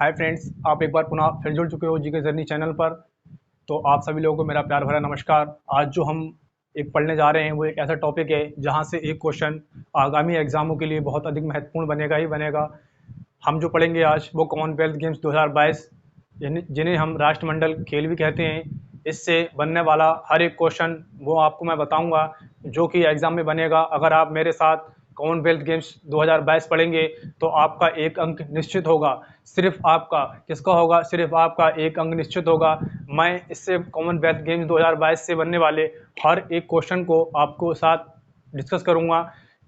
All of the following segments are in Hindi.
हाय फ्रेंड्स, आप एक बार पुनः फिर जुड़ चुके हो जीके जर्नी चैनल पर। तो आप सभी लोगों को मेरा प्यार भरा नमस्कार। आज जो हम एक पढ़ने जा रहे हैं वो एक ऐसा टॉपिक है जहां से एक क्वेश्चन आगामी एग्जामों के लिए बहुत अधिक महत्वपूर्ण बनेगा ही बनेगा। हम जो पढ़ेंगे आज वो कॉमनवेल्थ गेम्स 2022 जिन्हें हम राष्ट्रमंडल खेल भी कहते हैं, इससे बनने वाला हर एक क्वेश्चन वो आपको मैं बताऊंगा जो कि एग्ज़ाम में बनेगा। अगर आप मेरे साथ कॉमनवेल्थ गेम्स 2022 पढ़ेंगे तो आपका एक अंक निश्चित होगा। सिर्फ आपका किसका होगा? सिर्फ आपका एक अंक निश्चित होगा। मैं इससे कॉमनवेल्थ गेम्स 2022 से बनने वाले हर एक क्वेश्चन को आपको साथ डिस्कस करूंगा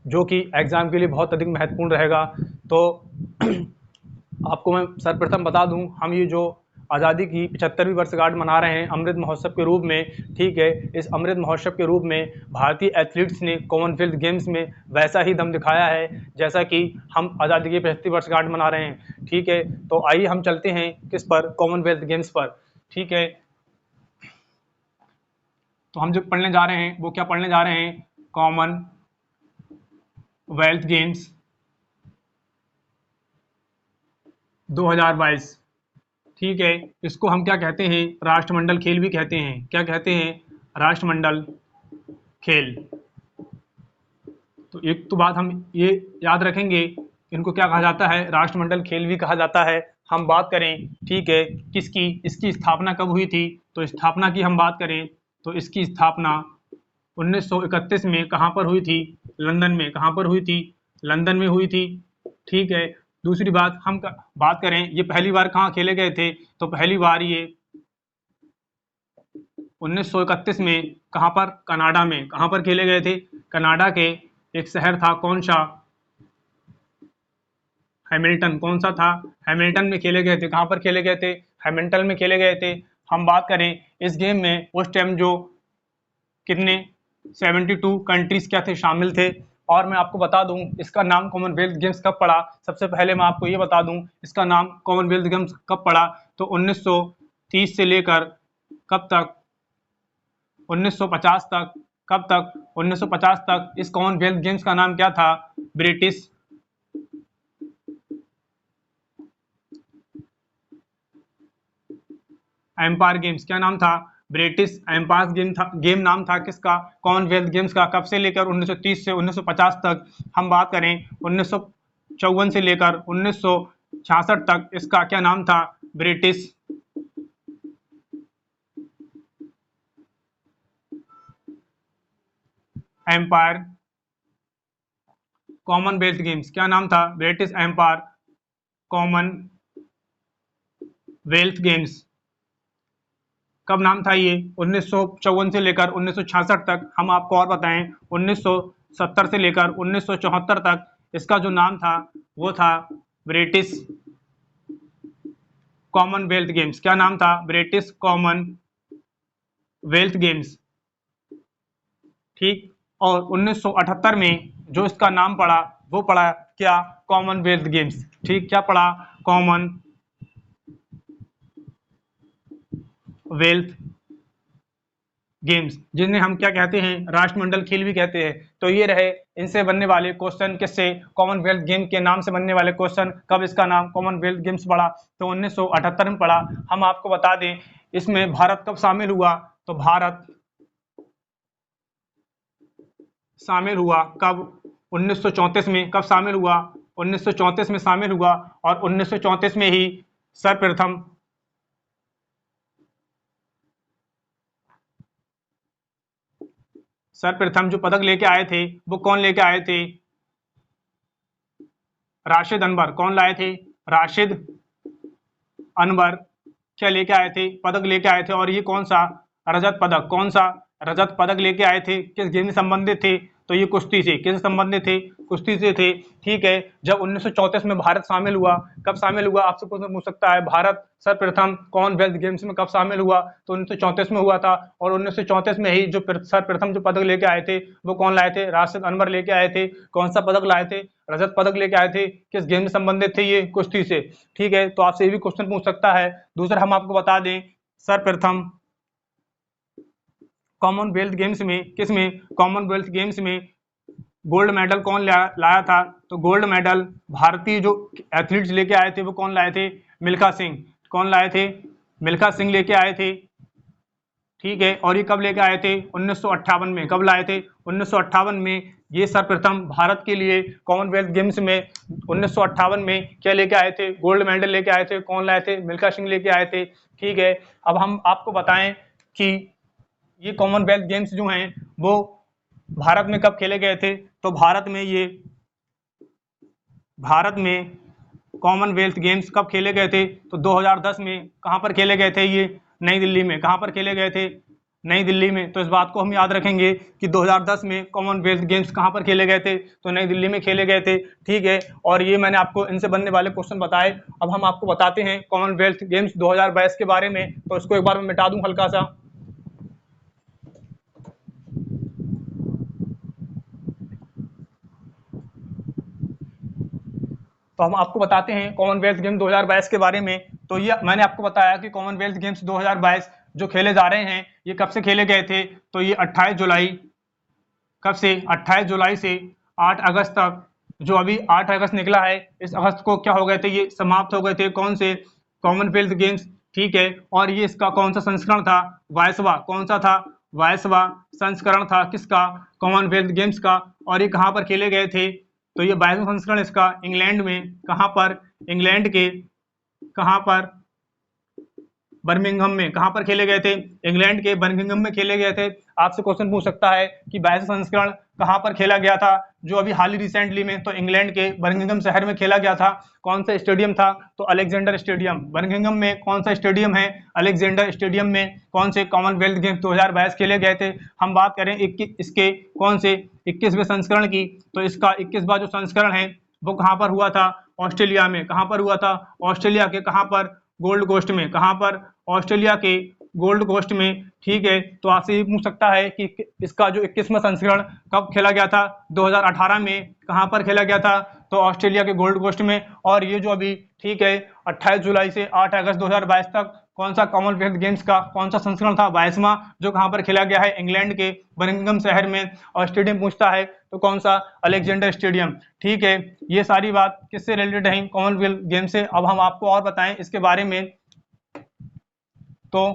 जो कि एग्ज़ाम के लिए बहुत अधिक महत्वपूर्ण रहेगा। तो आपको मैं सर्वप्रथम बता दूं, हम ये जो आज़ादी की 75वीं वर्षगांठ मना रहे हैं अमृत महोत्सव के रूप में, ठीक है। इस अमृत महोत्सव के रूप में भारतीय एथलीट्स ने कॉमनवेल्थ गेम्स में वैसा ही दम दिखाया है जैसा कि हम आज़ादी की 75वीं वर्षगांठ मना रहे हैं, ठीक है। तो आइए हम चलते हैं किस पर? कॉमनवेल्थ गेम्स पर, ठीक है। तो हम जो पढ़ने जा रहे हैं वो क्या पढ़ने जा रहे हैं? कॉमनवेल्थ गेम्स 2022, ठीक है। इसको हम क्या कहते हैं? राष्ट्रमंडल खेल भी कहते हैं। क्या कहते हैं? राष्ट्रमंडल खेल। तो एक तो बात हम ये याद रखेंगे, इनको क्या कहा जाता है? राष्ट्रमंडल खेल भी कहा जाता है। हम बात करें, ठीक है, किसकी? इसकी स्थापना कब हुई थी? तो स्थापना की हम बात करें तो इसकी स्थापना 1931 में कहाँ पर हुई थी? लंदन में। कहाँ पर हुई थी? लंदन में हुई थी, ठीक है। दूसरी बात हम बात करें, ये पहली बार कहाँ खेले गए थे? तो पहली बार ये 1931 में कहाँ पर? कनाडा में। कहाँ पर खेले गए थे? कनाडा के एक शहर था, कौन सा? हैमिल्टन। कौन सा था? हैमिल्टन में खेले गए थे। कहाँ पर खेले गए थे? हैमिल्टन में खेले गए थे। हम बात करें इस गेम में उस टाइम जो कितने 72 कंट्रीज क्या थे? शामिल थे। और मैं आपको बता दूं इसका नाम कॉमनवेल्थ गेम्स कब पड़ा। सबसे पहले मैं आपको ये बता दूं इसका नाम कॉमनवेल्थ गेम्स कब पड़ा। तो 1930 से लेकर कब तक? 1950 तक। कब तक? 1950 तक इस कॉमनवेल्थ गेम्स का नाम क्या था? British Empire Games. क्या नाम था? ब्रिटिश एम्पायर गेम नाम था किसका? कॉमनवेल्थ गेम्स का। कब से लेकर? 1930 से 1950 तक। हम बात करें 1954 से लेकर 1966 तक इसका क्या नाम था? British Empire Commonwealth Games. क्या नाम था? British Empire Commonwealth Games. कब नाम था ये? 1954 से लेकर 1966 तक। हम आपको और बताएं 1970 से लेकर 1974 तक इसका जो नाम था वो था ब्रिटिश कॉमनवेल्थ गेम्स। क्या नाम था? ब्रिटिश कॉमनवेल्थ गेम्स, ठीक। और 1978 में जो इसका नाम पड़ा वो पड़ा क्या? कॉमनवेल्थ गेम्स, ठीक। क्या पड़ा? कॉमनवेल्थ गेम्स, जिन्हें हम क्या कहते हैं? राष्ट्रमंडल खेल भी कहते हैं। तो ये रहे इनसे बनने वाले क्वेश्चन। किससे? कॉमनवेल्थ गेम के नाम से बनने वाले क्वेश्चन। कब इसका नाम कॉमनवेल्थ गेम्स पड़ा? तो 1978 में पड़ा। हम आपको बता दें इसमें भारत कब शामिल हुआ? तो भारत शामिल हुआ कब? 1934 में। कब शामिल हुआ? 1934 में शामिल हुआ। और 1934 में ही सर्वप्रथम जो पदक लेके आए थे वो कौन लेके आए थे? राशिद अनवर। कौन लाए थे? राशिद अनवर क्या लेके आए थे? पदक लेके आए थे। और ये कौन सा? रजत पदक। कौन सा? रजत पदक लेके आए थे। किस गेम से संबंधित थे? तो ये कुश्ती से। किससे संबंधित थे? कुश्ती से थे, ठीक है। जब 1934 में भारत शामिल हुआ, कब शामिल हुआ? आपसे क्वेश्चन पूछ सकता है भारत सर्वप्रथम कॉमनवेल्थ गेम्स में कब शामिल हुआ? तो 1934 में हुआ था। और 1934 में ही जो सर्वप्रथम जो पदक लेके आए थे वो कौन लाए थे? राशिद अनवर लेके आए थे। कौन सा पदक लाए थे? रजत पदक लेके आए थे। किस गेम से संबंधित थे? ये कुश्ती से, ठीक है। तो आपसे ये भी क्वेश्चन पूछ सकता है। दूसरा हम आपको बता दें सर्वप्रथम कॉमनवेल्थ गेम्स में, किस में? कॉमनवेल्थ गेम्स में गोल्ड मेडल कौन लाया था? तो गोल्ड मेडल भारतीय जो एथलीट्स लेके आए थे वो कौन लाए थे? मिल्खा सिंह। कौन लाए थे? मिल्खा सिंह लेके आए थे। ठीक है, और ये कब लेके आए थे? 1958 में। कब लाए थे? 1958 में। ये सर्वप्रथम भारत के लिए कॉमनवेल्थ गेम्स में 1958 में क्या लेके आए थे? गोल्ड मेडल लेके आए थे। कौन लाए थे? मिल्खा सिंह लेके आए थे। ठीक है, अब हम आपको बताएं कि ये कॉमनवेल्थ गेम्स जो हैं वो भारत में कब खेले गए थे? तो भारत में कॉमनवेल्थ गेम्स कब खेले गए थे? तो 2010 में। कहाँ पर खेले गए थे ये? नई दिल्ली में। कहाँ पर खेले गए थे? नई दिल्ली में। तो इस बात को हम याद रखेंगे कि 2010 में कॉमनवेल्थ गेम्स कहाँ पर खेले गए थे? तो नई दिल्ली में खेले गए थे। ठीक है, और ये मैंने आपको इनसे बनने वाले क्वेश्चन बताए। अब हम आपको बताते हैं कॉमनवेल्थ गेम्स 2022 के बारे में। तो इसको एक बार मैं मिटा दूं हल्का सा। तो हम आपको बताते हैं कॉमनवेल्थ गेम्स 2022 के बारे में। तो ये मैंने आपको बताया कि कॉमनवेल्थ गेम्स 2022 जो खेले जा रहे हैं ये कब से खेले गए थे? तो ये 28 जुलाई, कब से? 28 जुलाई से 8 अगस्त तक। जो अभी 8 अगस्त निकला है, इस अगस्त को क्या हो गए थे? ये समाप्त हो गए थे। कौन से? Commonwealth games. ठीक है, और ये इसका कौन सा संस्करण था? 22वां। कौन सा था? 22वां संस्करण था किसका? कॉमनवेल्थ गेम्स का। और ये कहाँ पर खेले गए थे? तो ये 22वां संस्करण इसका इंग्लैंड में। कहाँ पर? इंग्लैंड के कहाँ पर? बर्मिंघम में। कहाँ पर खेले गए थे? इंग्लैंड के बर्मिंघम में खेले गए थे। आपसे क्वेश्चन पूछ सकता है कि 22वां संस्करण कहाँ पर खेला गया था? जो अभी हाल ही रिसेंटली में तो इंग्लैंड के बर्मिंघम शहर में खेला गया था। कौन सा स्टेडियम था? तो अलेक्जेंडर स्टेडियम। बर्मिंघम में कौन सा स्टेडियम है? अलेक्जेंडर स्टेडियम में कौन से कॉमनवेल्थ गेम्स 2022 खेले गए थे? हम बात करें इसके कौन से 21वें संस्करण की, तो इसका 21वां जो संस्करण है वो कहाँ पर हुआ था? ऑस्ट्रेलिया में। कहाँ पर हुआ था? ऑस्ट्रेलिया के कहाँ पर? गोल्ड कोस्ट में। कहाँ पर? ऑस्ट्रेलिया के गोल्ड कोस्ट में। ठीक है, तो आपसे ये पूछ सकता है कि इसका जो 21वां संस्करण कब खेला गया था? 2018 में। कहाँ पर खेला गया था? तो ऑस्ट्रेलिया के गोल्ड कोस्ट में। और ये जो अभी, ठीक है, 28 जुलाई से 8 अगस्त 2022 तक कौन सा कॉमनवेल्थ गेम्स का कौन सा संस्करण था? 22वां, जो कहाँ पर खेला गया है? इंग्लैंड के बर्मिंघम शहर में। और स्टेडियम पूछता है तो कौन सा? Alexander stadium. ठीक है, ये सारी बात किससे रिलेटेड है? कॉमनवेल्थ गेम से। अब हम आपको और बताएं इसके बारे में। तो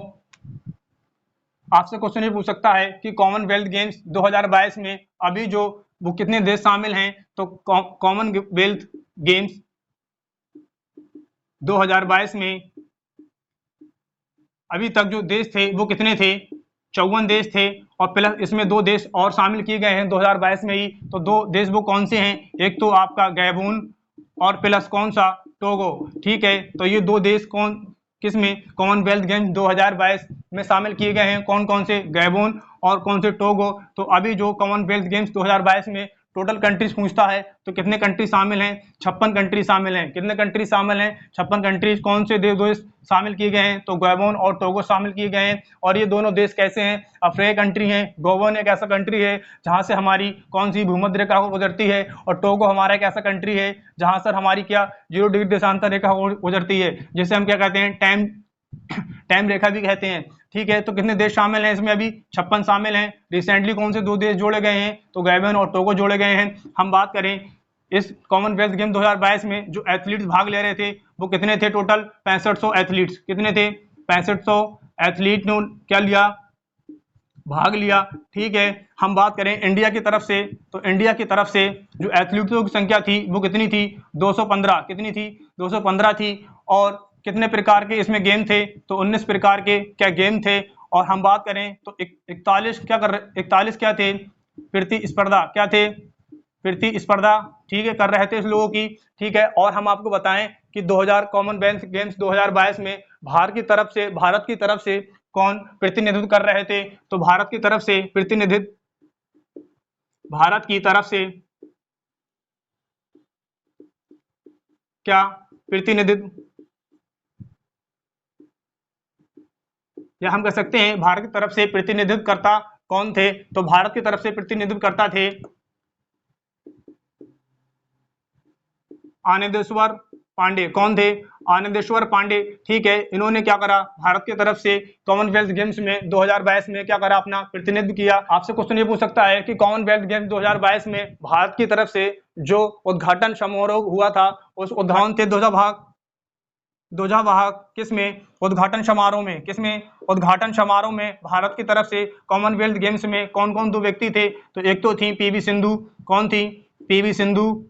आपसे क्वेश्चन ये पूछ सकता है कि कॉमनवेल्थ गेम्स 2022 में अभी जो वो कितने देश शामिल हैं? तो कॉमनवेल्थ गेम्स 2022 में अभी तक जो देश थे वो कितने थे? 54 देश थे। और प्लस इसमें 2 देश और शामिल किए गए हैं 2022 में ही। तो 2 देश वो कौन से हैं? एक तो आपका गैबून और प्लस कौन सा? टोगो। ठीक है, तो ये 2 देश कौन किस में? कॉमनवेल्थ गेम्स 2022 में शामिल किए गए हैं। कौन कौन से? गैबून और कौन से? टोगो। तो अभी जो कॉमनवेल्थ गेम्स 2022 में टोटल कंट्रीज पूछता है तो कितने कंट्रीज शामिल हैं? 56 कंट्रीज शामिल हैं। कितने कंट्रीज शामिल हैं? 56 कंट्रीज। कौन से देश शामिल किए गए हैं? तो गैबोन और टोगो शामिल किए गए हैं। और ये दोनों देश कैसे हैं? अफ्रीकी कंट्री हैं। गैबोन एक ऐसा कंट्री है जहां से हमारी कौन सी भूमध्य रेखा गुजरती है, और टोगो हमारा एक ऐसा कंट्री है जहां से हमारी क्या 0 डिग्री देशांतर रेखा गुजरती है, जिसे हम क्या कहते हैं? टाइम रेखा भी कहते हैं। ठीक है, तो कितने देश शामिल हैं इसमें? अभी 56 शामिल हैं। रिसेंटली कौन से 2 देश जोड़े गए हैं? तो गैबन और टोगो जोड़े गए हैं। हम बात करें इस कॉमनवेल्थ गेम 2022 में जो एथलीट्स भाग ले रहे थे वो कितने थे? Total 6500 athletes. कितने थे? 6500 एथलीट ने क्या लिया? भाग लिया। ठीक है, हम बात करें इंडिया की तरफ से, तो इंडिया की तरफ से जो एथलीटों की संख्या थी वो कितनी थी? 215। कितनी थी? 215 थी। और कितने प्रकार के इसमें गेम थे? तो 19 प्रकार के क्या गेम थे। और हम बात करें तो 41 क्या थे? प्रतिस्पर्धा क्या थे? प्रतिस्पर्धा, ठीक है, कर रहे थे इस लोगों की। ठीक है, और हम आपको बताएं कि 2000 कॉमनवेल्थ गेम्स 2022 में भारत की तरफ से कौन प्रतिनिधित्व कर रहे थे? तो भारत की तरफ से क्या प्रतिनिधित्व, या हम कह सकते हैं भारत की तरफ से प्रतिनिधित्व करता कौन थे? तो भारत की तरफ से प्रतिनिधित्व करता थे आनंदेश्वर पांडे। कौन थे? आनंदेश्वर पांडे, ठीक है, इन्होंने क्या करा, भारत की तरफ से कॉमनवेल्थ गेम्स में 2022 में क्या करा, अपना प्रतिनिधित्व किया। आपसे क्वेश्चन ये पूछ सकता है कि कॉमनवेल्थ गेम्स 2022 में भारत की तरफ से जो उद्घाटन समारोह हुआ था, उस उद्घाटन थे ध्वजावाहक किसमें, उद्घाटन समारोह में, किसमें, उद्घाटन समारोह में भारत की तरफ से कॉमनवेल्थ गेम्स में कौन कौन दो व्यक्ति थे, तो एक तो थी पीवी सिंधु, कौन थी, पीवी सिंधु,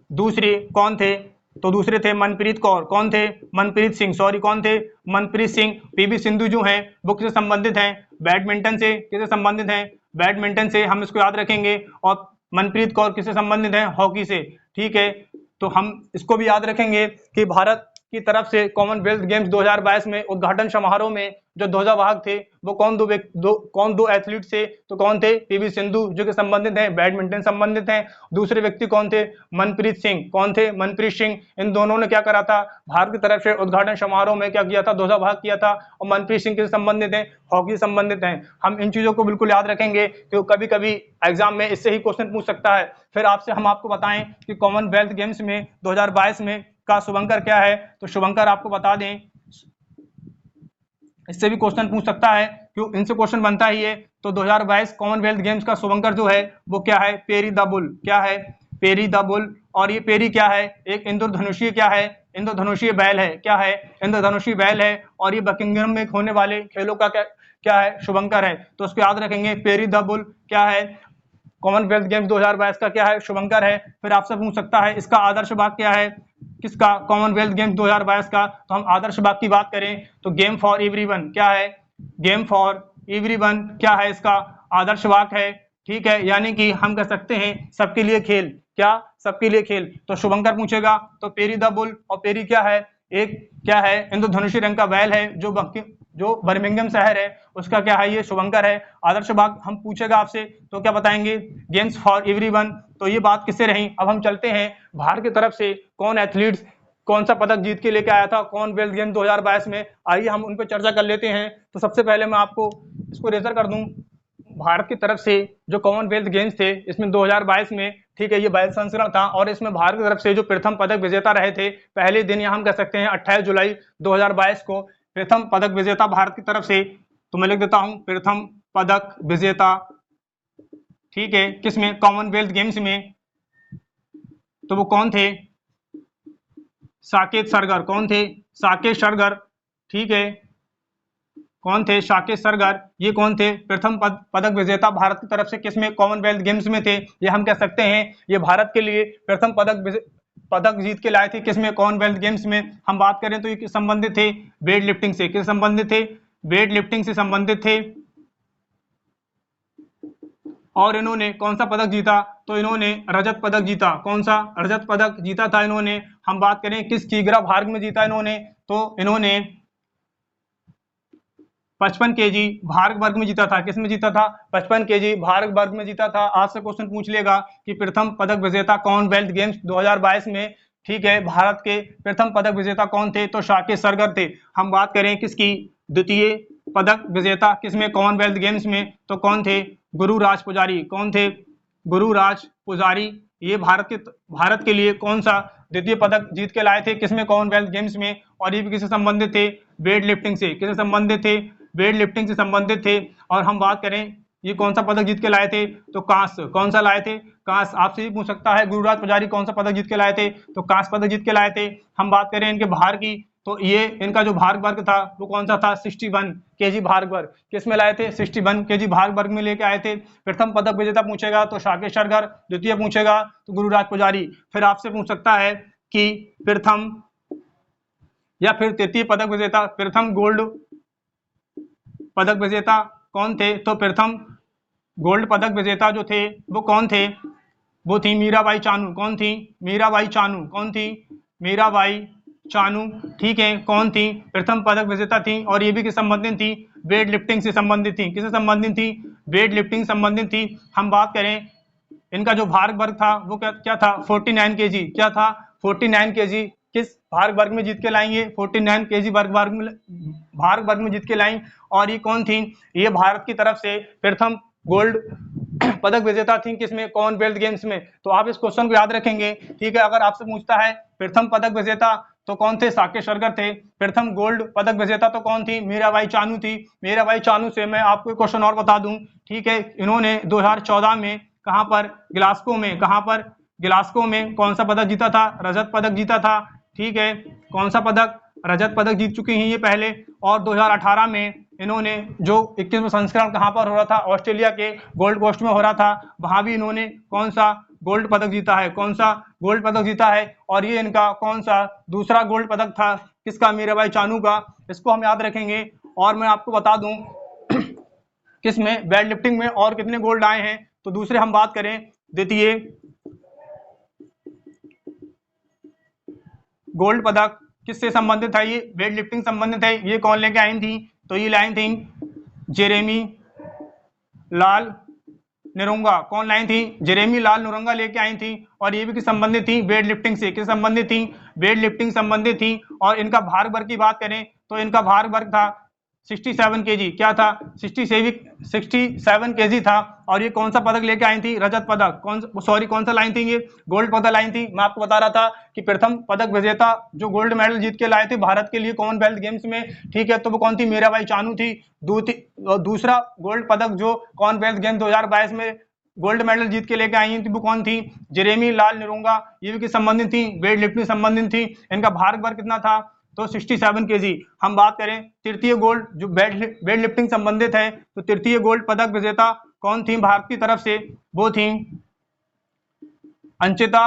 दूसरे कौन थे, तो दूसरे थे मनप्रीत कौर, कौन थे, मनप्रीत सिंह, सॉरी कौन थे, मनप्रीत सिंह। पीवी सिंधु जो हैं वो किससे संबंधित हैं, बैडमिंटन से, किससे संबंधित हैं, बैडमिंटन से, हम इसको याद रखेंगे। और मनप्रीत कौर किससे संबंधित हैं, हॉकी से, ठीक है। तो हम इसको भी याद रखेंगे कि भारत की तरफ से कॉमनवेल्थ गेम्स 2022 में उद्घाटन समारोह में जो ध्वजावाहक थे वो कौन दो एथलीट थे, तो कौन थे, पीवी सिंधु जो कि संबंधित हैं, बैडमिंटन संबंधित हैं। दूसरे व्यक्ति कौन थे, मनप्रीत सिंह, कौन थे, मनप्रीत सिंह। इन दोनों ने क्या करा था, भारत की तरफ से उद्घाटन समारोह में क्या किया था, ध्वजावाहक किया था। और मनप्रीत सिंह किससे संबंधित है, हॉकी संबंधित हैं। हम इन चीजों को बिल्कुल याद रखेंगे क्योंकि कभी कभी एग्जाम में इससे ही क्वेश्चन पूछ सकता है। फिर हम आपको बताएं कि कॉमनवेल्थ गेम्स में 2022 में का शुभंकर क्या है, तो शुभंकर आपको बता दें, इससे भी क्वेश्चन पूछ सकता है, क्यों, इनसे क्वेश्चन बनता ही है। तो 2022 कॉमनवेल्थ गेम्स का शुभंकर जो है वो क्या है, पेरी द बुल, क्या है, पेरी द बुल। और ये पेरी क्या है, एक इंद्रधनुषीय क्या है, इंद्रधनुषीय बैल है, क्या है, इंद्रधनुषीय बैल है। और ये बकिंगम में होने वाले खेलों का क्या है, शुभंकर है। तो उसको याद रखेंगे, पेरी द बुल क्या है, कॉमनवेल्थ गेम्स 2022 का क्या है, शुभंकर है। फिर आपसे पूछ सकता है इसका आदर्श वाक्य क्या है, किसका, कॉमनवेल्थ गेम्स 2022 का। तो हम आदर्श वाक्य की बात करें तो गेम फॉर एवरीवन क्या है, गेम फॉर एवरीवन क्या है, इसका आदर्श वाक्य है, ठीक है। यानी कि हम कह सकते हैं सबके लिए खेल, क्या, सबके लिए खेल। तो शुभंकर पूछेगा तो पेरी द बुल, और पेरी क्या है, एक क्या है, इंद्रधनुषी रंग का बैल है जो बर्मिंघम शहर है उसका क्या है, ये शुभंकर है। आदर्श वाक्य हम पूछेगा आपसे तो क्या बताएंगे, गेम्स फॉर एवरीवन। तो ये बात किससे रही। अब हम चलते हैं भारत की तरफ से कौन एथलीट्स कौन सा पदक जीत के लेके आया था कॉमनवेल्थ गेम 2022 में, आइए हम उन पर चर्चा कर लेते हैं। तो सबसे पहले मैं आपको इसको रेफर कर दूं, भारत की तरफ से जो कॉमनवेल्थ गेम्स थे इसमें 2022 में, ठीक है, ये बैल संस्करण था और इसमें भारत की तरफ से जो प्रथम पदक विजेता रहे थे, पहले दिन यहाँ हम कह सकते हैं 28 जुलाई 2022 को प्रथम पदक विजेता भारत की तरफ से, तो मैं लिख देता हूं प्रथम पदक विजेता, ठीक है, किसमें, कॉमनवेल्थ गेम्स में। तो वो कौन थे, साकेत सरगर, कौन थे, साकेत सरगर, ठीक है, कौन थे, साकेत सरगर। ये कौन थे, प्रथम पदक विजेता भारत की तरफ से किसमें, कॉमनवेल्थ गेम्स में थे। ये हम कह सकते हैं ये भारत के लिए प्रथम पदक जीत के लाए थे, किसमें, कॉमनवेल्थ गेम्स में। हम बात करें तो ये संबंधित थे वेट लिफ्टिंग से, किस संबंधित थे, वेट लिफ्टिंग से संबंधित थे। और इन्होंने कौन सा पदक जीता, तो इन्होंने रजत पदक जीता, कौन सा, रजत पदक जीता था इन्होंने। हम बात करें किस किग्रा भाग में जीता इन्होंने, तो इन्होंने 55 केजी भार वर्ग में जीता था, किसमें जीता था, 55 केजी भार वर्ग में जीता था। आज से क्वेश्चन पूछ लेगा कि प्रथम पदक विजेता कॉमनवेल्थ गेम्स 2022 में, ठीक है, भारत के प्रथम पदक विजेता कौन थे, तो साकेत सरगर थे। हम बात करें किसकी, द्वितीय पदक विजेता किसमें, कॉमनवेल्थ गेम्स में, तो कौन थे, गुरुराज पुजारी, कौन थे, गुरुराज पुजारी। ये भारत के लिए कौन सा द्वितीय पदक जीत के लाए थे, किसमें, कॉमनवेल्थ गेम्स में। और ये भी किससे संबंधित थे, वेट लिफ्टिंग से, किससे संबंधित थे, वेट लिफ्टिंग से संबंधित थे। और हम बात करें ये कौन सा पदक जीत के लाए थे, तो कांस्य, कौन सा लाए थे, कांस्य। आपसे भी पूछ सकता है गुरुराज पुजारी कौन सा पदक जीत के लाए थे, तो कांस्य पदक जीत के लाए थे। हम बात करें इनके भार की, तो ये इनका जो भार वर्ग था वो कौन सा था, 61 केजी भार वर्ग, किसमें लाए थे, 61 केजी भार वर्ग में लेके आए थे। प्रथम पदक विजेता पूछेगा तो साकेत सरगर, द्वितीय पूछेगा तो गुरुराज पुजारी। फिर आपसे पूछ सकता है कि प्रथम या फिर तृतीय पदक विजेता, प्रथम गोल्ड पदक विजेता कौन थे, तो प्रथम गोल्ड पदक विजेता जो थे वो कौन थे, वो थी मीराबाई चानू, कौन थी, मीराबाई चानू, कौन थी, मीराबाई चानू, ठीक है, कौन थी, प्रथम पदक विजेता थी। और ये भी किस संबंधित थी, वेट लिफ्टिंग से संबंधित थी, किससे संबंधित थी, वेट लिफ्टिंग संबंधित थी। हम बात करें इनका जो भार वर्ग था वो क्या था, 49 केजी, क्या था, 49 केजी किस भार वर्ग में जीत के लाएंगे, 49 केजी भार वर्ग में जीत के लाई। और ये कौन थी, ये भारत की तरफ से प्रथम गोल्ड पदक विजेता थी, किसमें, कॉमनवेल्थ गेम्स में। तो आप इस क्वेश्चन को याद रखेंगे, ठीक है। अगर आपसे पूछता है प्रथम पदक विजेता तो कौन थे? साकेत सरगर थे। प्रथम गोल्ड पदक विजेता तो कौन थी? मीराबाई चानू थी। मीराबाई चानू से मैं आपको एक क्वेश्चन और बता दूं, ठीक है, इन्होंने 2014 में कहां पर? ग्लासगो में। कहां पर? ग्लासगो में कौन सा पदक जीता था? रजत पदक जीता था। ठीक है, कौन सा पदक? रजत पदक जीत चुकी हैं ये पहले। और 2018 में इन्होंने जो 21वां संस्करण कहां पर हो रहा था? ऑस्ट्रेलिया के गोल्ड कोस्ट में हो रहा था, वहां भी इन्होंने कौन सा गोल्ड पदक जीता है? कौन सा गोल्ड पदक जीता है? और ये इनका कौन सा दूसरा गोल्ड पदक था? किसका? मीराबाई चानू का। इसको हम याद रखेंगे। और मैं आपको बता दूं किस में? वेट लिफ्टिंग में और कितने गोल्ड आए हैं। तो दूसरे हम बात करें, द्वितीय गोल्ड पदक किससे संबंधित है? ये वेट लिफ्टिंग संबंधित है। ये कौन लेके आई थी? तो ये लाई थी जेरेमी लाल निरुंगा। कौन लाई थी? जेरेमी लाल निरुंगा लेके आई थी। और ये भी किस संबंधित थी? वेट लिफ्टिंग से। किस संबंधित थी? वेट लिफ्टिंग संबंधित थी। और इनका भार वर्ग की बात करें तो इनका भार वर्ग था 67 केजी। क्या था? 67 केजी था। और ये कौन सा पदक लेके आई थी? रजत पदक। कौन सा लाई थी? ये गोल्ड पदक लाई थी। मैं आपको बता रहा था कि प्रथम पदक विजेता जो गोल्ड मेडल जीत के लाए थे भारत के लिए कॉमनवेल्थ गेम्स में, ठीक है, तो वो कौन थी? मीराबाई चानू थी। दूसरा गोल्ड पदक जो कॉमनवेल्थ गेम 2022 में गोल्ड मेडल जीत के लेके आई थी वो कौन थी? जेरेमी लाल निरुंगा। ये भी किस संबंधित थी? वेट लिफ्टिंग संबंधित थी। इनका भार वर्ग कितना था? तो 67 केजी। हम बात करें तृतीय गोल्ड जो वेट लिफ्टिंग संबंधित है, तो तृतीय गोल्ड पदक विजेता कौन थी भारत की तरफ से? वो थी अंचिता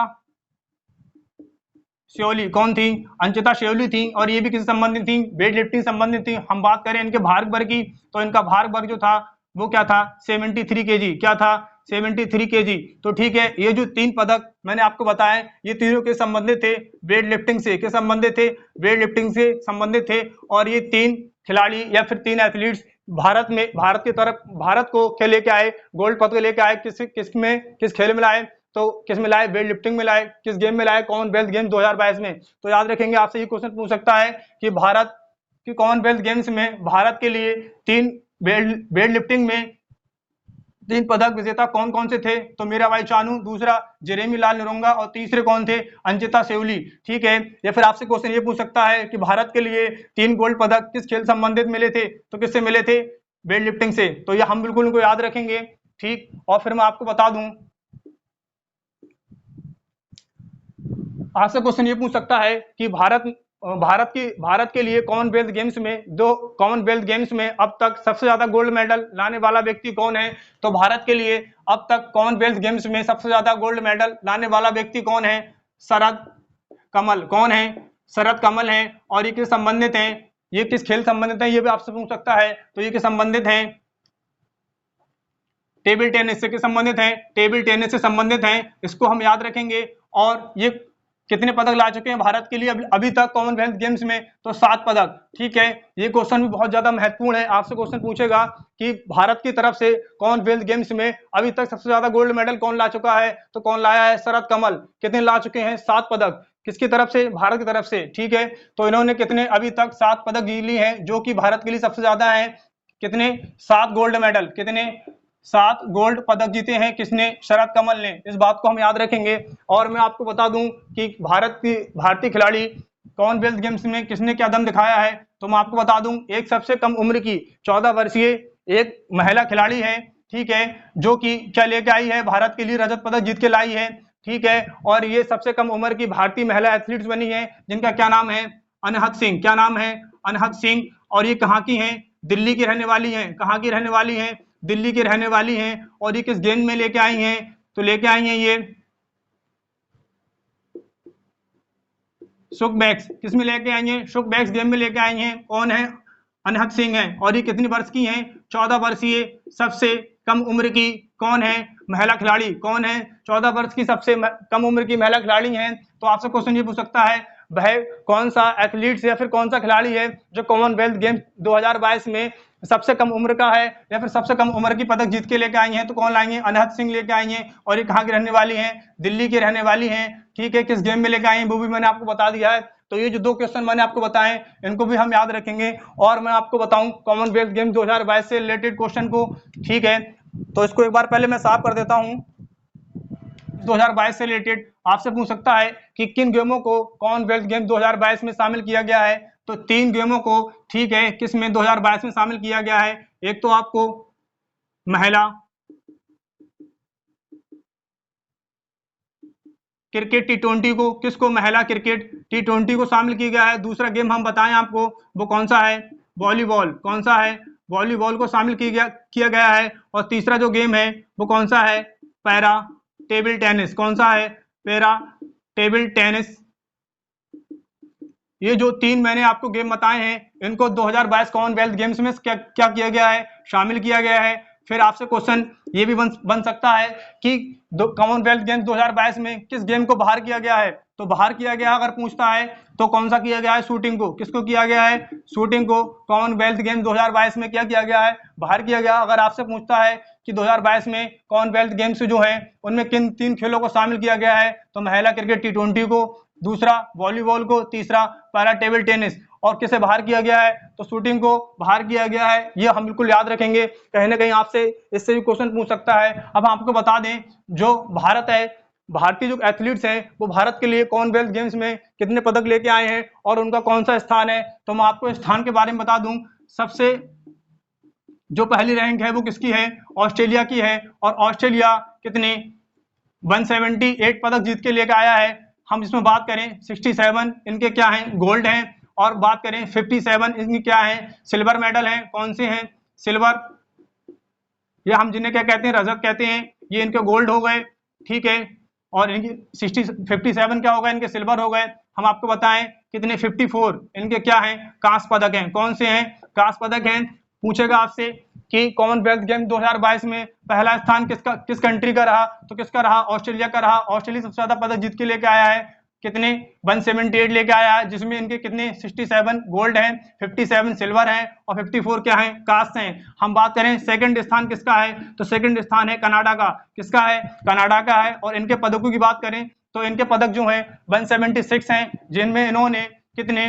श्योली। कौन थी? अंचिता श्योली थी। और ये भी किस संबंधित थी? वेट लिफ्टिंग संबंधित थी। हम बात करें इनके भार वर्ग की, तो इनका भार वर्ग जो था वो क्या था? 73 केजी। क्या था? 73 केजी। तो ठीक है, ये जो 3 पदक मैंने आपको बताए ये तीनों के संबंधित थे वेट लिफ्टिंग से। के संबंधित थे? वेट लिफ्टिंग से संबंधित थे। और ये 3 खिलाड़ी या फिर 3 एथलीट्स भारत की तरफ भारत को क्या लेके आए? गोल्ड पदक लेके आए। किस खेल में लाए? तो किस में लाए? वेट लिफ्टिंग में लाए। किस गेम में लाए? कॉमनवेल्थ गेम 2022 में। तो याद रखेंगे, आपसे ये क्वेश्चन पूछ सकता है कि भारत की कॉमनवेल्थ गेम्स में भारत के लिए 3 वेट लिफ्टिंग में 3 पदक विजेता कौन कौन से थे? तो मीराबाई चानू, दूसरा जेरेमी लाल निरुंगा, और तीसरे कौन थे? अंचिता श्योली। ठीक है, या फिर आपसे क्वेश्चन ये पूछ सकता है कि भारत के लिए 3 गोल्ड पदक किस खेल संबंधित मिले थे? तो किससे मिले थे? वेट लिफ्टिंग से। तो ये हम बिल्कुल इनको याद रखेंगे। ठीक, और फिर मैं आपको बता दूं, आपसे क्वेश्चन ये पूछ सकता है कि भारत के लिए कॉमनवेल्थ गेम्स में अब तक सबसे ज्यादा गोल्ड मेडल लाने वाला व्यक्ति कौन है? तो भारत के लिए अब तक कॉमनवेल्थ गेम्स में सबसे ज्यादा गोल्ड मेडल लाने वाला व्यक्ति कौन है? शरद कमल। कौन है? शरद कमल है। और ये किस संबंधित है? ये किस खेल संबंधित है? ये भी आपसे पूछ सकता है। तो ये किस संबंधित है? टेबल टेनिस से। किस संबंधित है? टेबल टेनिस से संबंधित है। इसको हम याद रखेंगे। और ये कितने पदक ला चुके हैं भारत के लिए अभी तक कॉमनवेल्थ गेम्स में? तो 7 पदक। ठीक है, ये क्वेश्चन भी बहुत ज्यादा महत्वपूर्ण है। आपसे क्वेश्चन पूछेगा कि भारत की तरफ से कॉमनवेल्थ गेम्स में अभी तक सबसे ज्यादा गोल्ड मेडल कौन ला चुका है? तो कौन लाया है? शरद कमल। कितने ला चुके हैं? 7 पदक। किसकी तरफ से? भारत की तरफ से। ठीक है, तो इन्होंने कितने अभी तक 7 पदक जीत ली है, जो कि भारत के लिए सबसे ज्यादा है। कितने? 7 गोल्ड मेडल। कितने? 7 गोल्ड पदक जीते हैं। किसने? शरद कमल ने। इस बात को हम याद रखेंगे। और मैं आपको बता दूं कि भारतीय खिलाड़ी कॉमनवेल्थ गेम्स में किसने क्या दम दिखाया है। तो मैं आपको बता दूं, एक सबसे कम उम्र की 14 वर्षीय एक महिला खिलाड़ी है, ठीक है, जो कि क्या लेके आई है? भारत के लिए रजत पदक जीत के लाई है। ठीक है, और ये सबसे कम उम्र की भारतीय महिला एथलीट्स बनी है, जिनका क्या नाम है? अनहद सिंह। क्या नाम है? अनहद सिंह। और ये कहाँ की हैं? दिल्ली की रहने वाली हैं। कहाँ की रहने वाली हैं? दिल्ली की रहने वाली हैं। और ये किस गेम में लेके आई हैं? तो लेके आई हैं ये शुक बैक्स। किस में लेके आई हैं? शुक बैक्स गेम में लेके आई हैं। कौन है? अनहद सिंह है। और ये कितनी वर्ष की हैं? 14 वर्षीय सबसे कम उम्र की कौन है? महिला खिलाड़ी। कौन है? 14 वर्ष की सबसे कम उम्र की महिला खिलाड़ी हैं। तो आपसे क्वेश्चन ये पूछ सकता है, वह कौन सा एथलीट या फिर कौन सा खिलाड़ी है जो कॉमनवेल्थ गेम्स 2022 में सबसे कम उम्र का है या फिर सबसे कम उम्र की पदक जीत के लेके आई हैं? तो कौन लाएंगे? अनहद सिंह लेके आई हैं। और ये कहाँ की रहने वाली हैं? दिल्ली की रहने वाली हैं। ठीक है, किस गेम में लेके आई हैं वो भी मैंने आपको बता दिया है। तो ये जो 2 क्वेश्चन मैंने आपको बताए इनको भी हम याद रखेंगे। और मैं आपको बताऊं कॉमनवेल्थ गेम 2022 से रिलेटेड क्वेश्चन को, ठीक है, तो इसको एक बार पहले मैं साफ कर देता हूं। 2022 से रिलेटेड आपसे पूछ सकता है कि किन गेमों को कॉमनवेल्थ गेम 2022 में शामिल किया गया है। तो 3 गेमों को, ठीक है, किस में 2022 में शामिल किया गया है। एक तो आपको महिला क्रिकेट T20 को, किसको, महिला क्रिकेट T20 को शामिल किया गया है। दूसरा गेम हम बताएं आपको वो कौन सा है, वॉलीबॉल। कौन सा है, वॉलीबॉल को शामिल किया गया है। और तीसरा जो गेम है वो कौन सा है, पैरा टेबल टेनिस। कौन सा है, पैरा टेबल टेनिस। ये जो 3 मैंने आपको गेम बताए हैं, इनको 2022 कॉमनवेल्थ गेम्स में क्या क्या किया गया है, शामिल किया गया है। फिर आपसे क्वेश्चन ये भी बन सकता है कि कॉमनवेल्थ गेम्स 2022 में किस गेम को बाहर किया गया है। तो बाहर किया गया अगर पूछता है तो कौन सा किया गया है, शूटिंग को। किसको किया गया है, शूटिंग को कॉमनवेल्थ गेम्स 2022 में क्या किया गया है, बाहर किया गया। अगर आपसे पूछता है कि 2022 में कॉमनवेल्थ गेम्स जो है उनमें किन 3 खेलों को शामिल किया गया है, तो महिला क्रिकेट T20 को, दूसरा वॉलीबॉल को, तीसरा पैरा टेबल टेनिस। और किसे बाहर किया गया है, तो शूटिंग को बाहर किया गया है। ये हम बिल्कुल याद रखेंगे, कहीं ना कहीं आपसे इससे भी क्वेश्चन पूछ सकता है। अब आपको बता दें, जो भारत है, भारतीय जो एथलीट्स हैं वो भारत के लिए कॉमनवेल्थ गेम्स में कितने पदक लेके आए हैं और उनका कौन सा स्थान है। तो मैं आपको स्थान के बारे में बता दूं, सबसे जो पहली रैंक है वो किसकी है, ऑस्ट्रेलिया की है। और ऑस्ट्रेलिया कितने 178 पदक जीत के लेकर आया है। हम इसमें बात करें 67 इनके क्या हैं, गोल्ड हैं। और बात करें 57 इनके क्या हैं, सिल्वर मेडल हैं। कौन से हैं, सिल्वर, या हम जिन्हें क्या कहते हैं, रजत कहते हैं, ये इनके गोल्ड हो गए, ठीक है। और इनकी 57 क्या हो गए, इनके सिल्वर हो गए। हम आपको बताएं कितने 54 इनके क्या हैं, कांस्य पदक हैं। कौन से हैं, कांस्य पदक हैं। पूछेगा आपसे कि कॉमनवेल्थ गेम 2022 में पहला स्थान किस कंट्री का रहा, तो किसका रहा, ऑस्ट्रेलिया का रहा। ऑस्ट्रेलिया सबसे ज्यादा पदक जीत के लेके आया है, कितने 178 लेके आया है, जिसमें इनके कितने 67 गोल्ड हैं, 57 सिल्वर हैं और 54 क्या हैं, कांस्य हैं। हम बात करें सेकंड स्थान किसका है, तो सेकंड स्थान है कनाडा का। किसका है, कनाडा का है। और इनके पदकों की बात करें तो इनके पदक जो हैं 176 हैं, जिनमें इन्होंने कितने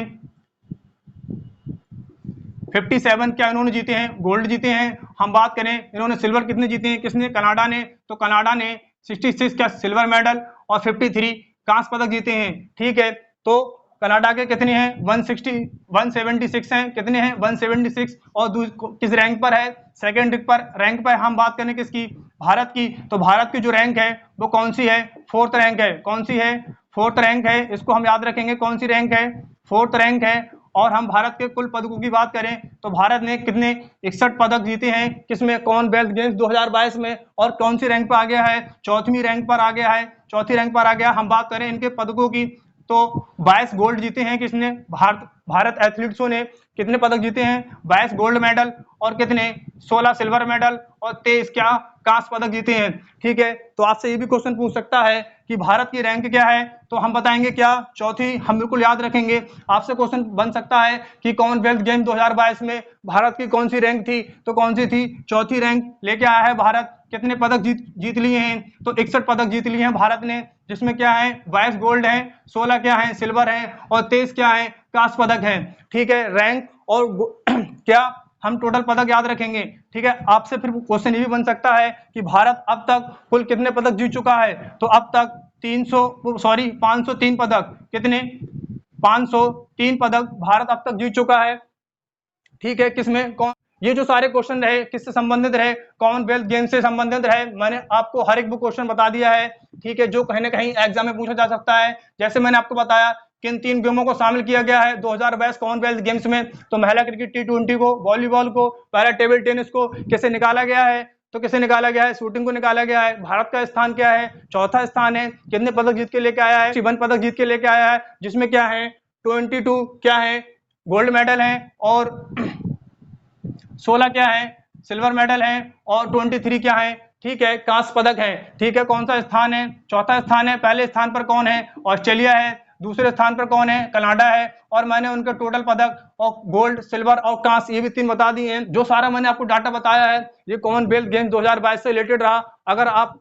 57 क्या इन्होंने जीते हैं, गोल्ड जीते हैं। हम बात करें इन्होंने सिल्वर कितने जीते हैं, किसने, कनाडा ने। तो कनाडा ने 66 क्या सिल्वर मेडल और 53 कांस्य पदक जीते हैं, ठीक है। तो कनाडा के कितने हैं, 176 हैं, कितने हैं 176। और किस रैंक पर है, सेकंड रैंक पर हम बात करें किसकी, भारत की। तो भारत की जो रैंक है वो कौन सी है, 4th रैंक है। कौन सी है, 4th रैंक है। इसको हम याद रखेंगे, कौन सी रैंक है, 4th रैंक है। और हम भारत के कुल पदकों की बात करें तो भारत ने कितने 61 पदक जीते हैं, किसमें, कॉमनवेल्थ गेम्स 2022 में। और कौन सी रैंक पर आ गया है, 4वीं रैंक पर आ गया है, 4थी रैंक पर आ गया। हम बात करें इनके पदकों की तो 22 गोल्ड जीते हैं, किसने, भारत एथलीट्सों ने कितने पदक जीते हैं, 22 गोल्ड मेडल और कितने 16 सिल्वर मेडल और 23 क्या कांस्य पदक जीते हैं, ठीक है। तो आपसे ये भी क्वेश्चन पूछ सकता है कि भारत की रैंक क्या है, तो हम बताएंगे क्या, 4थी। हम बिल्कुल याद रखेंगे। आपसे क्वेश्चन बन सकता है कि कॉमनवेल्थ गेम 2022 में भारत की कौन सी रैंक थी, तो कौन सी थी, 4थी रैंक लेके आया है भारत। कितने पदक जीत लिए हैं, तो 61 पदक जीत लिए हैं भारत ने, जिसमें क्या है 22 गोल्ड हैं, 16 क्या है सिल्वर हैं और 23 क्या है कांस्य पदक हैं, ठीक है। रैंक और क्या हम टोटल पदक याद रखेंगे, ठीक है। आपसे फिर क्वेश्चन ये भी बन सकता है कि भारत अब तक कुल कितने पदक जीत चुका है, तो अब तक 503 पदक, कितने 503 पदक भारत अब तक जीत चुका है, ठीक है। किसमें, कौन, ये जो सारे क्वेश्चन रहे किससे संबंधित रहे, कॉमनवेल्थ गेम से संबंधित रहे। मैंने आपको हर एक वो क्वेश्चन बता दिया है, ठीक है, जो कहीं ना कहीं एग्जाम में पूछा जा सकता है। जैसे मैंने आपको बताया किन 3 गेमों को शामिल किया गया है 2022 कॉमनवेल्थ गेम्स में, तो महिला क्रिकेट T20 को, वॉलीबॉल को, पैरा टेबल टेनिस को कैसे निकाला गया है, तो किसे निकाला गया है, शूटिंग को निकाला गया है। भारत का स्थान क्या है, 4था स्थान है। कितने पदक जीत के लेके आया है, 61 पदक जीत के लेके आया है, जिसमें क्या है 22 क्या है गोल्ड मेडल है और 16 क्या है सिल्वर मेडल है और 23 क्या है, ठीक है, कांस्य पदक है, ठीक है। कौन सा स्थान है, 4था स्थान है। पहले स्थान पर कौन है, ऑस्ट्रेलिया है। दूसरे स्थान पर कौन है, कनाडा है। और मैंने उनके टोटल पदक और गोल्ड, सिल्वर और कांस्य ये भी 3 बता दिए हैं। जो सारा मैंने आपको डाटा बताया है ये कॉमनवेल्थ गेम्स 2022 से रिलेटेड रहा। अगर आप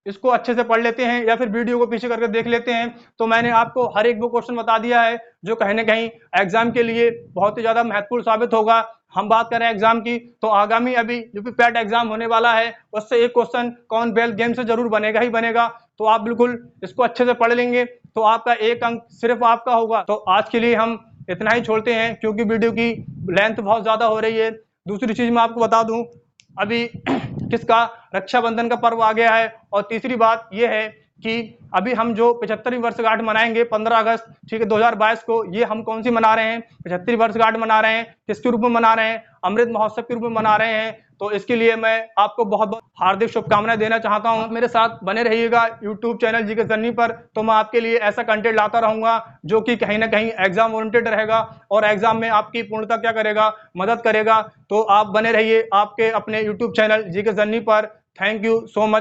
इसको अच्छे से पढ़ लेते हैं या फिर वीडियो को पीछे करके देख लेते हैं तो मैंने आपको हर एक वो क्वेश्चन बता दिया है जो कहीं ना कहीं एग्जाम के लिए बहुत ही ज्यादा महत्वपूर्ण साबित होगा। हम बात करें एग्जाम की तो आगामी अभी यूपी पैट एग्जाम होने वाला है, उससे एक क्वेश्चन कॉमनवेल्थ गेम से जरूर बनेगा ही बनेगा। तो आप बिल्कुल इसको अच्छे से पढ़ लेंगे तो आपका 1 अंक सिर्फ आपका होगा। तो आज के लिए हम इतना ही छोड़ते हैं क्योंकि वीडियो की लेंथ बहुत ज़्यादा हो रही है। दूसरी चीज़ मैं आपको बता दूं, अभी किसका रक्षाबंधन का पर्व आ गया है, और तीसरी बात यह है कि अभी हम जो 75वीं वर्षगांठ मनाएंगे 15 अगस्त, ठीक है, 2022 को, ये हम कौन सी मना रहे हैं? 75वीं वर्षगांठ मना रहे हैं। किसके रूप में मना रहे हैं? अमृत महोत्सव के रूप में मना रहे हैं। तो इसके लिए मैं आपको बहुत बहुत हार्दिक शुभकामनाएं देना चाहता हूं। आप मेरे साथ बने रहिएगा यूट्यूब चैनल जीके जर्नी पर, तो मैं आपके लिए ऐसा कंटेंट लाता रहूंगा जो कि कहीं ना कहीं एग्जाम ओरिएंटेड रहेगा और एग्जाम में आपकी पूर्णतः क्या करेगा, मदद करेगा। तो आप बने रहिए आपके अपने यूट्यूब चैनल जीके जर्नी पर। Thank you so much.